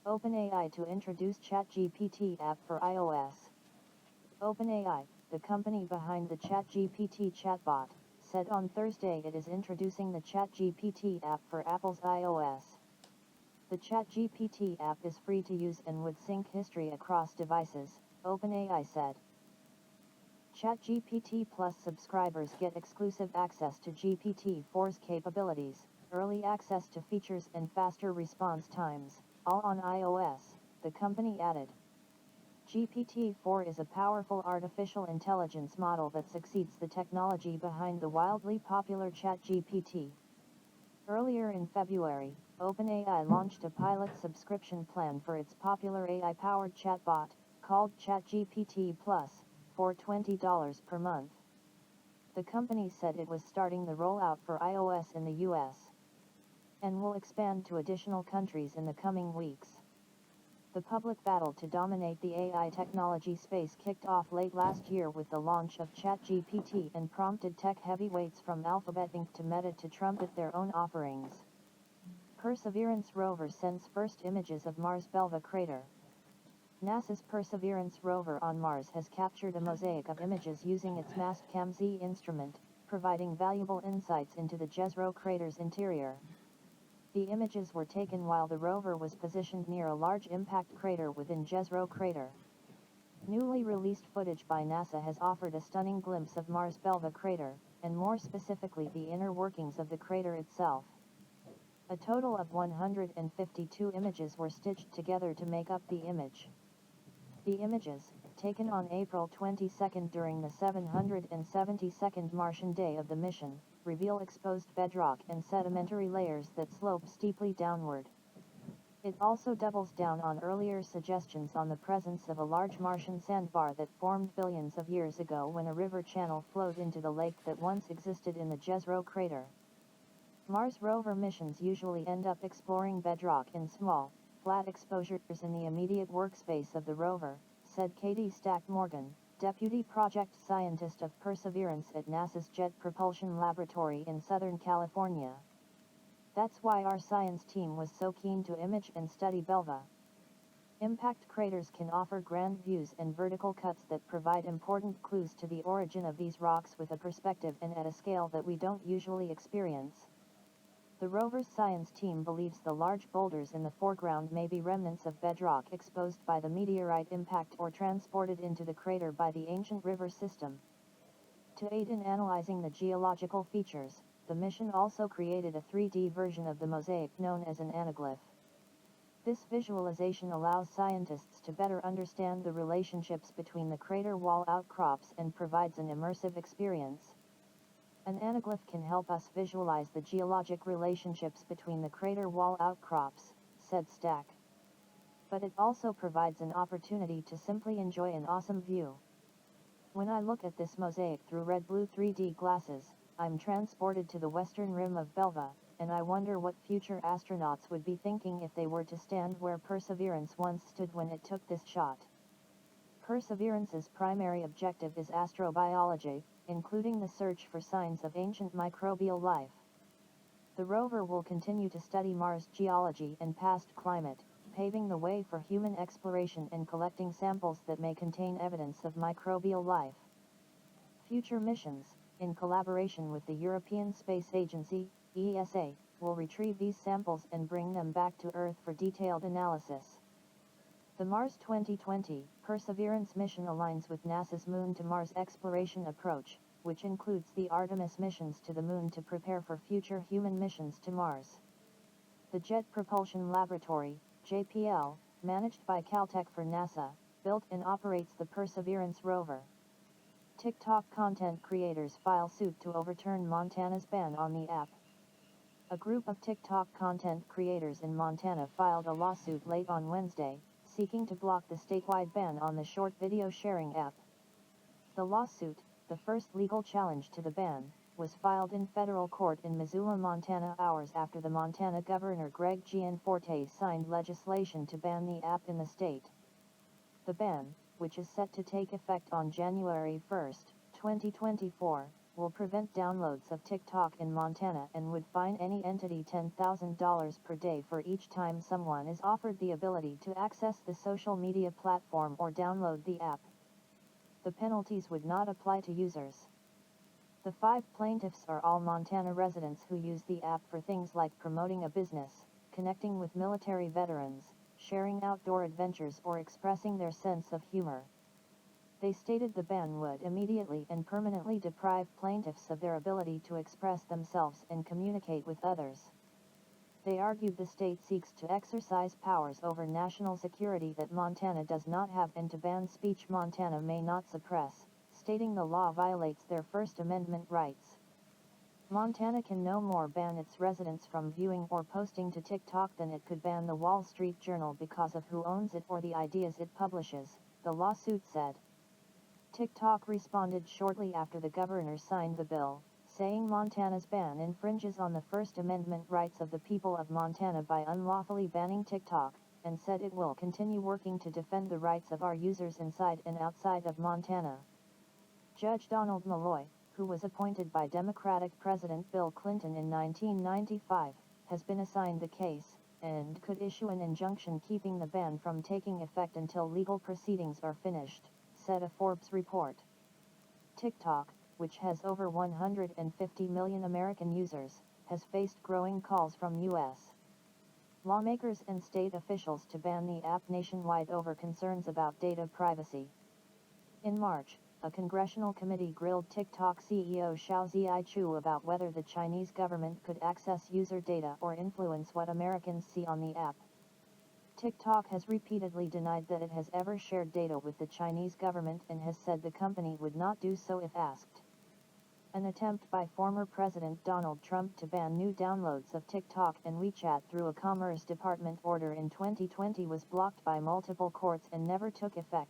OpenAI to introduce ChatGPT app for iOS. OpenAI, the company behind the ChatGPT chatbot, said on Thursday it is introducing the ChatGPT app for Apple's iOS. The ChatGPT app is free to use and would sync history across devices, OpenAI said. ChatGPT Plus subscribers get exclusive access to GPT-4's capabilities, early access to features and faster response times, all on iOS, the company added. GPT-4 is a powerful artificial intelligence model that succeeds the technology behind the wildly popular ChatGPT. Earlier in February, OpenAI launched a pilot subscription plan for its popular AI-powered chatbot, called ChatGPT Plus, for $20 per month. The company said it was starting the rollout for iOS in the US, and will expand to additional countries in the coming weeks. The public battle to dominate the AI technology space kicked off late last year with the launch of ChatGPT and prompted tech heavyweights from Alphabet Inc. to Meta to trumpet their own offerings. Perseverance rover sends first images of Mars' Belva crater. NASA's Perseverance rover on Mars has captured a mosaic of images using its Mastcam-Z instrument, providing valuable insights into the Jezero crater's interior. The images were taken while the rover was positioned near a large impact crater within Jezero crater. Newly released footage by NASA has offered a stunning glimpse of Mars' Belva crater, and more specifically the inner workings of the crater itself. A total of 152 images were stitched together to make up the image. The images, taken on April 22 during the 772nd Martian day of the mission, reveal exposed bedrock and sedimentary layers that slope steeply downward. It also doubles down on earlier suggestions on the presence of a large Martian sandbar that formed billions of years ago when a river channel flowed into the lake that once existed in the Jezero crater. Mars rover missions usually end up exploring bedrock in small, flat exposures in the immediate workspace of the rover, said Katie Stack Morgan, Deputy Project Scientist of Perseverance at NASA's Jet Propulsion Laboratory in Southern California. That's why our science team was so keen to image and study Belva. Impact craters can offer grand views and vertical cuts that provide important clues to the origin of these rocks with a perspective and at a scale that we don't usually experience. The rover's science team believes the large boulders in the foreground may be remnants of bedrock exposed by the meteorite impact or transported into the crater by the ancient river system. To aid in analyzing the geological features, the mission also created a 3D version of the mosaic known as an anaglyph. This visualization allows scientists to better understand the relationships between the crater wall outcrops and provides an immersive experience. An anaglyph can help us visualize the geologic relationships between the crater wall outcrops, said Stack. But it also provides an opportunity to simply enjoy an awesome view. When I look at this mosaic through red-blue 3D glasses, I'm transported to the western rim of Belva, and I wonder what future astronauts would be thinking if they were to stand where Perseverance once stood when it took this shot. Perseverance's primary objective is astrobiology, including the search for signs of ancient microbial life. The rover will continue to study Mars' geology and past climate, paving the way for human exploration and collecting samples that may contain evidence of microbial life. Future missions, in collaboration with the European Space Agency, ESA, will retrieve these samples and bring them back to Earth for detailed analysis. The Mars 2020 Perseverance mission aligns with NASA's Moon to Mars exploration approach, which includes the Artemis missions to the Moon to prepare for future human missions to Mars. The Jet Propulsion Laboratory, JPL, managed by Caltech for NASA, built and operates the Perseverance rover. TikTok content creators file suit to overturn Montana's ban on the app. A group of TikTok content creators in Montana filed a lawsuit late on Wednesday, seeking to block the statewide ban on the short video sharing app. The lawsuit, the first legal challenge to the ban, was filed in federal court in Missoula, Montana hours after the Montana Governor Greg Gianforte signed legislation to ban the app in the state. The ban, which is set to take effect on January 1, 2024, will prevent downloads of TikTok in Montana and would fine any entity $10,000 per day for each time someone is offered the ability to access the social media platform or download the app. The penalties would not apply to users. The 5 plaintiffs are all Montana residents who use the app for things like promoting a business, connecting with military veterans, sharing outdoor adventures, or expressing their sense of humor. They stated the ban would immediately and permanently deprive plaintiffs of their ability to express themselves and communicate with others. They argued the state seeks to exercise powers over national security that Montana does not have and to ban speech Montana may not suppress, stating the law violates their First Amendment rights. Montana can no more ban its residents from viewing or posting to TikTok than it could ban the Wall Street Journal because of who owns it or the ideas it publishes, the lawsuit said. TikTok responded shortly after the governor signed the bill, saying Montana's ban infringes on the First Amendment rights of the people of Montana by unlawfully banning TikTok, and said it will continue working to defend the rights of our users inside and outside of Montana. Judge Donald Malloy, who was appointed by Democratic President Bill Clinton in 1995, has been assigned the case, and could issue an injunction keeping the ban from taking effect until legal proceedings are finished, said a Forbes report. TikTok, which has over 150 million American users, has faced growing calls from U.S. lawmakers and state officials to ban the app nationwide over concerns about data privacy. In March, a congressional committee grilled TikTok CEO Xiao Zhichu about whether the Chinese government could access user data or influence what Americans see on the app. TikTok has repeatedly denied that it has ever shared data with the Chinese government and has said the company would not do so if asked. An attempt by former President Donald Trump to ban new downloads of TikTok and WeChat through a Commerce Department order in 2020 was blocked by multiple courts and never took effect.